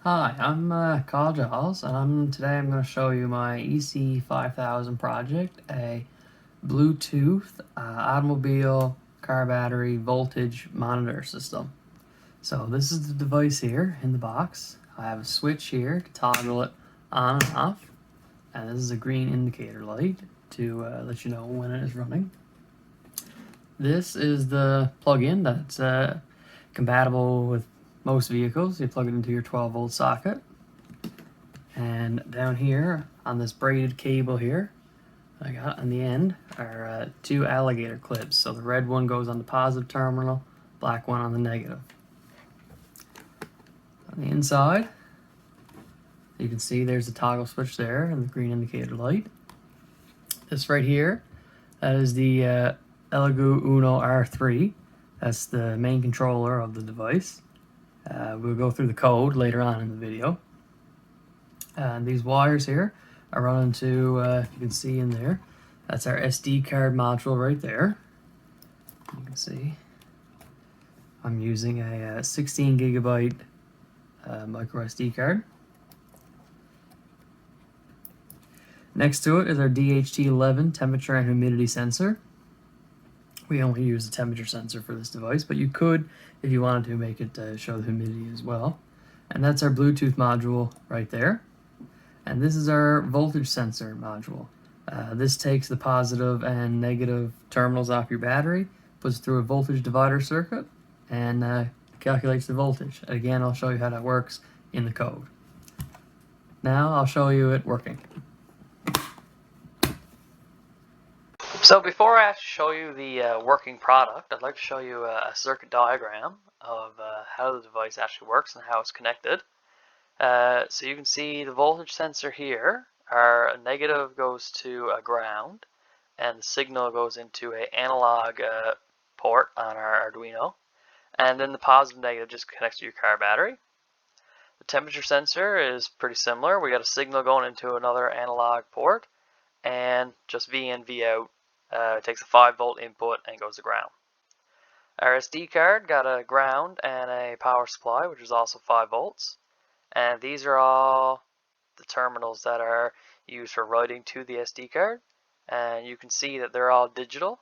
Hi, I'm Carl Giles, and today I'm going to show you my ECE 5000 project, a Bluetooth automobile car battery voltage monitor system. So this is the device here in the box. I have a switch here to toggle it on and off, and this is a green indicator light to let you know when it is running. This is the plug-in that's compatible with most vehicles. You plug it into your 12-volt socket. And down here on this braided cable here I got on the end are two alligator clips. So the red one goes on the positive terminal, black one on the negative. On the inside, you can see there's a toggle switch there and the green indicator light. This right here, that is the Elegoo Uno R3. That's the main controller of the device. We'll go through the code later on in the video. And these wires here are running to, you can see in there, that's our SD card module right there. You can see I'm using a 16 gigabyte micro SD card. Next to it is our DHT11 temperature and humidity sensor. We only use the temperature sensor for this device, but you could, if you wanted to, make it show the humidity as well. And that's our Bluetooth module right there. And this is our voltage sensor module. This takes the positive and negative terminals off your battery, puts it through a voltage divider circuit, and calculates the voltage. Again, I'll show you how that works in the code. Now I'll show you it working. So before I actually show you the working product, I'd like to show you a circuit diagram of how the device actually works and how it's connected. So you can see the voltage sensor here, our negative goes to a ground, and the signal goes into an analog port on our Arduino, and then the positive negative just connects to your car battery. The temperature sensor is pretty similar. We got a signal going into another analog port, and just V in, V out. It takes a 5-volt input and goes to ground. Our SD card got a ground and a power supply, which is also 5 volts. And these are all the terminals that are used for writing to the SD card. And you can see that they're all digital,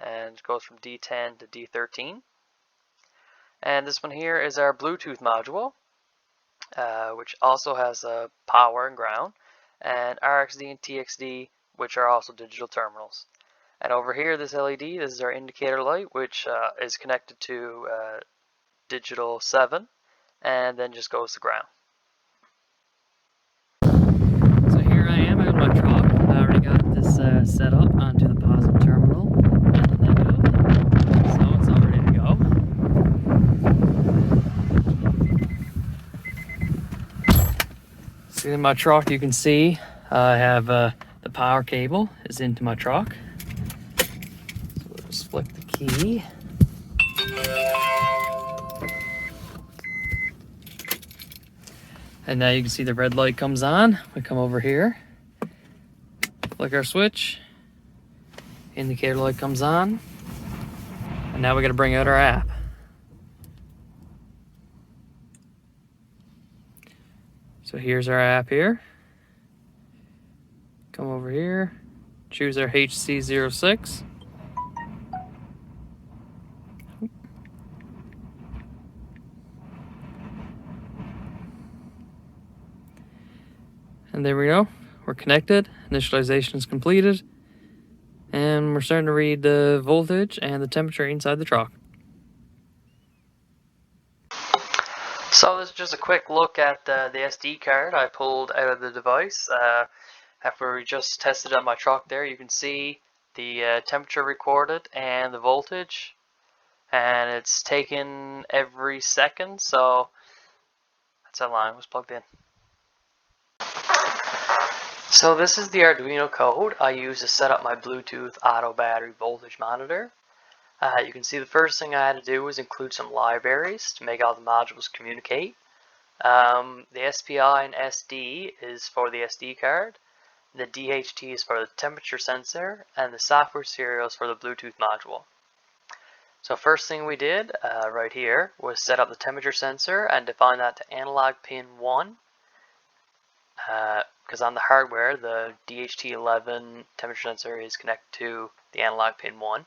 and it goes from D10 to D13. And this one here is our Bluetooth module, which also has a power and ground, and RxD and TxD, which are also digital terminals. And over here, this LED, this is our indicator light, which is connected to digital 7, and then just goes to ground. So here I am out in my truck. I already got this set up onto the positive terminal and the negative, so it's all ready to go. So in my truck, you can see I have the power cable is into my truck. So we'll just flick the key. And now you can see the red light comes on. We come over here, flick our switch, indicator light comes on, and now we got to bring out our app. So here's our app here. Come over here, choose our HC06. And there we go, we're connected, initialization is completed, and we're starting to read the voltage and the temperature inside the truck. So this is just a quick look at the SD card I pulled out of the device. After we just tested on my truck there, you can see the temperature recorded and the voltage, and it's taken every second, so that's how long it was plugged in. So this is the Arduino code I use to set up my Bluetooth auto battery voltage monitor. You can see the first thing I had to do was include some libraries to make all the modules communicate. The SPI and SD is for the SD card, the DHT is for the temperature sensor, and the software serial is for the Bluetooth module. So first thing we did right here was set up the temperature sensor and define that to analog pin 1, because on the hardware the DHT11 temperature sensor is connected to the analog pin 1.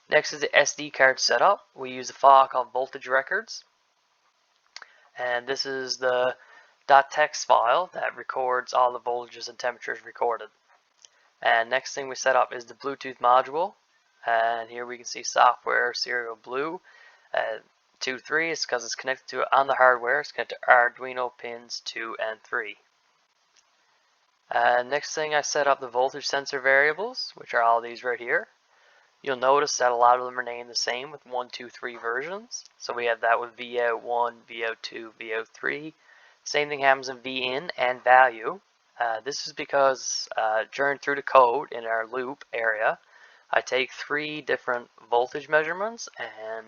Next is the SD card setup. We use a file called voltage records, and this is the .txt file that records all the voltages and temperatures recorded. And next thing we set up is the Bluetooth module, and here we can see software serial blue 2, 3 is because it's connected to it on the hardware. It's connected to Arduino pins 2 and 3. Next thing, I set up the voltage sensor variables, which are all these right here. You'll notice that a lot of them are named the same with 1, 2, 3 versions. So we have that with VO1, VO2, VO3. Same thing happens in VIN and value. This is because through the code in our loop area, I take 3 different voltage measurements and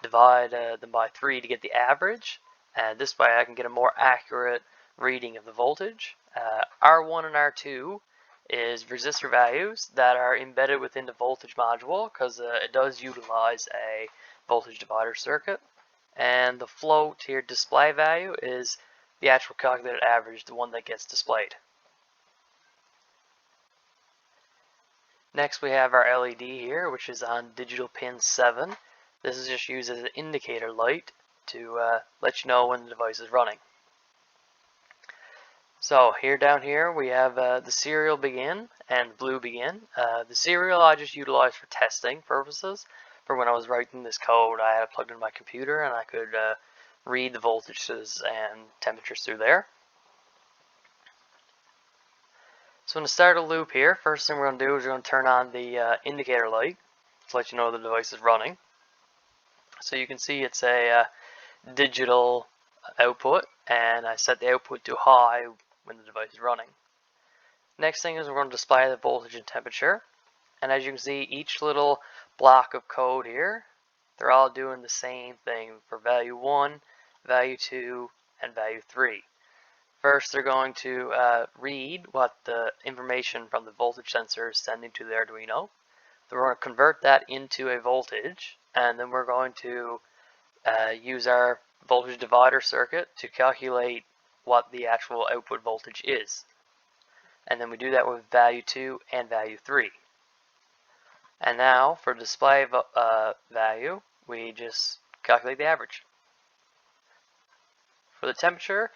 divide them by 3 to get the average. And this way I can get a more accurate reading of the voltage. R1 and R2 is resistor values that are embedded within the voltage module because it does utilize a voltage divider circuit. And the float here display value is the actual calculated average, the one that gets displayed. Next we have our LED here, which is on digital pin 7. This is just used as an indicator light to let you know when the device is running. So down here we have the serial begin and blue begin. The serial I just utilized for testing purposes. For when I was writing this code, I had it plugged in my computer and I could read the voltages and temperatures through there. So to start a loop here, first thing we're going to do is we're going to turn on the indicator light to let you know the device is running. So you can see it's a digital output, and I set the output to high when the device is running. Next thing is we're going to display the voltage and temperature, and as you can see, each little block of code here, they're all doing the same thing for value 1, value 2, and value 3. First, they're going to read what the information from the voltage sensor is sending to the Arduino. Then we're going to convert that into a voltage, and then we're going to use our voltage divider circuit to calculate what the actual output voltage is. And then we do that with value 2 and value 3. And now for display value, we just calculate the average. For the temperature,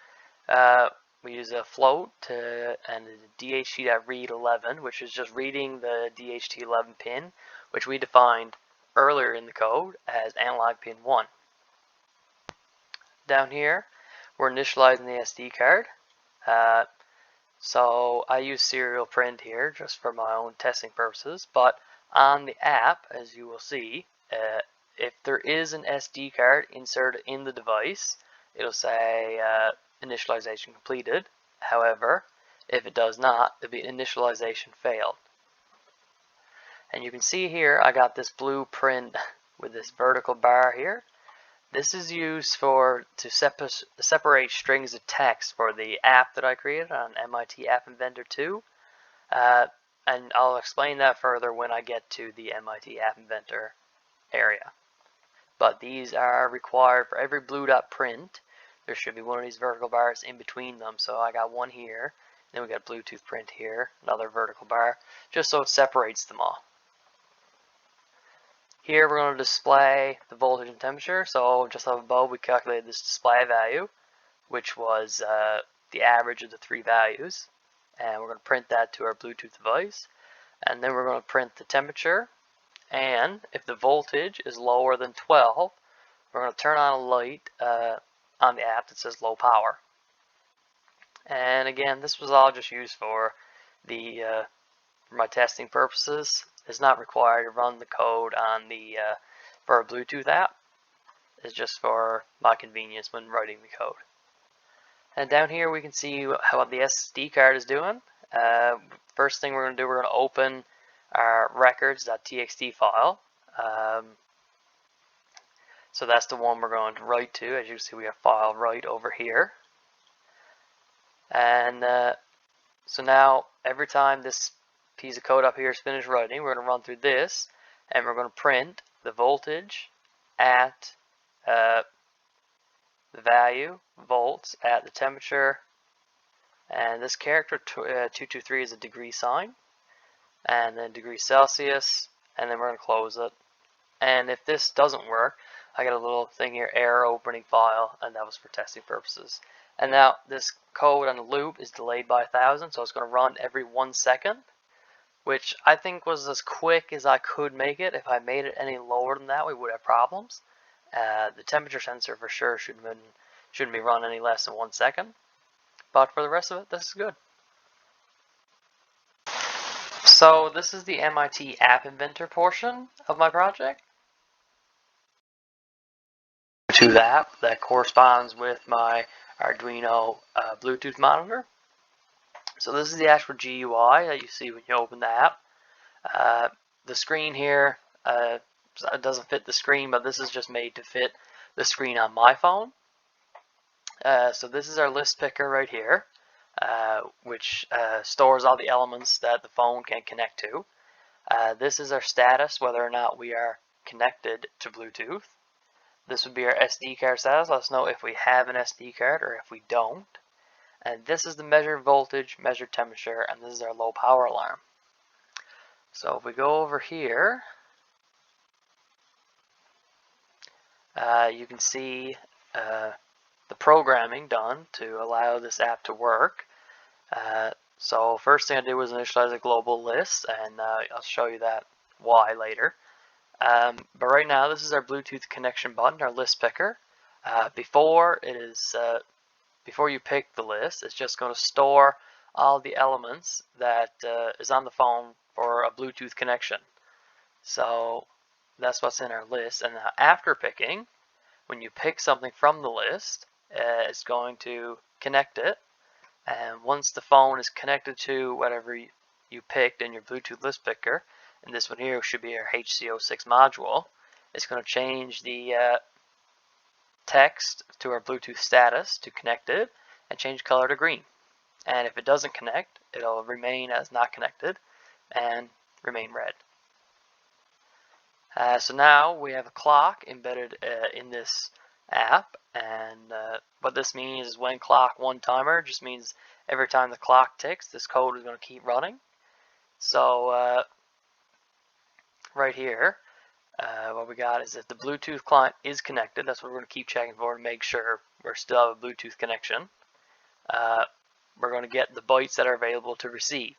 we use a float and the DHT.read11, which is just reading the DHT11 pin, which we defined earlier in the code as analog pin 1. Down here, we're initializing the SD card. So I use serial print here just for my own testing purposes, but on the app, as you will see, if there is an SD card inserted in the device, it'll say initialization completed. However, if it does not, it'll be initialization failed. And you can see here I got this blue print with this vertical bar here. This is used to separate strings of text for the app that I created on MIT App Inventor 2. And I'll explain that further when I get to the MIT App Inventor area. But these are required for every blue dot print. There should be one of these vertical bars in between them. So I got one here, then we got Bluetooth print here, another vertical bar, just so it separates them all. Here we're going to display the voltage and temperature. So just up above we calculated this display value, which was the average of the 3 values. And we're going to print that to our Bluetooth device. And then we're going to print the temperature. And if the voltage is lower than 12, we're going to turn on a light on the app that says low power. And again, this was all just used for my testing purposes. It's not required to run the code on for a Bluetooth app. It's just for my convenience when writing the code. And down here we can see how the SD card is doing. First thing we're going to do, we're going to open our records.txt file. So that's the one we're going to write to. As you can see, we have file write over here. And so now every time this piece of code up here is finished writing, we're going to run through this, and we're going to print the voltage at the value, volts, at the temperature, and this character 223 is a degree sign, and then degrees Celsius, and then we're going to close it. And if this doesn't work, I got a little thing here, error opening file, and that was for testing purposes. And now this code on the loop is delayed by 1,000, so it's going to run every 1 second, which I think was as quick as I could make it. If I made it any lower than that, we would have problems. The temperature sensor for sure shouldn't be run any less than 1 second. But for the rest of it, this is good. So this is the MIT App Inventor portion of my project. To that corresponds with my Arduino Bluetooth monitor. So this is the actual GUI that you see when you open the app. The screen here it doesn't fit the screen, but this is just made to fit the screen on my phone. So this is our list picker right here, which stores all the elements that the phone can connect to. This is our status, whether or not we are connected to Bluetooth. This would be our SD card status. Let us know if we have an SD card or if we don't. And this is the measured voltage, measured temperature, and this is our low power alarm. So if we go over here, you can see the programming done to allow this app to work. So first thing I did was initialize a global list, and I'll show you that why later. But right now, this is our Bluetooth connection button, our list picker. Before you pick the list, it's just going to store all the elements that is on the phone for a Bluetooth connection. So that's what's in our list. And now after picking, when you pick something from the list, it's going to connect it. And once the phone is connected to whatever you picked in your Bluetooth list picker, and this one here should be our HC06 module, it's going to change the text to our Bluetooth status to connected and change color to green. And if it doesn't connect, it'll remain as not connected and remain red. So now we have a clock embedded in this app, and what this means is when clock one timer just means every time the clock ticks, this code is going to keep running. So right here, what we got is that the Bluetooth client is connected. That's what we're going to keep checking for to make sure we still have a Bluetooth connection. We're going to get the bytes that are available to receive.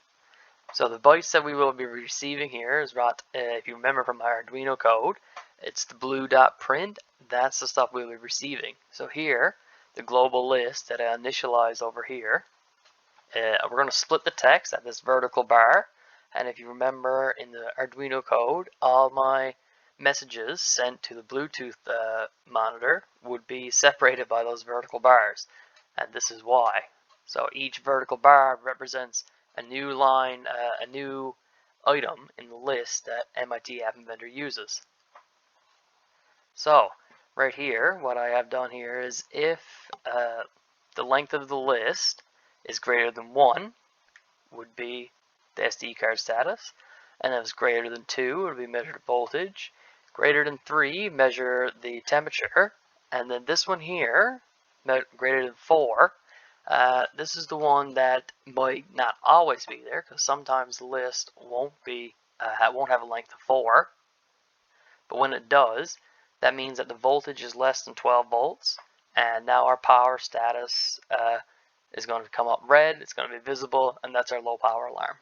So the bytes that we will be receiving here is what, if you remember from my Arduino code, it's the blue.print. That's the stuff we'll be receiving. So here, the global list that I initialize over here, we're going to split the text at this vertical bar. And if you remember in the Arduino code, all my messages sent to the Bluetooth monitor would be separated by those vertical bars. And this is why. So each vertical bar represents a new line, a new item in the list that MIT App Inventor uses. So right here, what I have done here is if the length of the list is greater than 1, would be the SD card status, and if it's greater than 2, it would be measured voltage. Greater than 3, measure the temperature, and then this one here, greater than 4. This is the one that might not always be there, because sometimes the list won't have a length of 4. But when it does, that means that the voltage is less than 12 volts, and now our power status is going to come up red. It's going to be visible, and that's our low power alarm.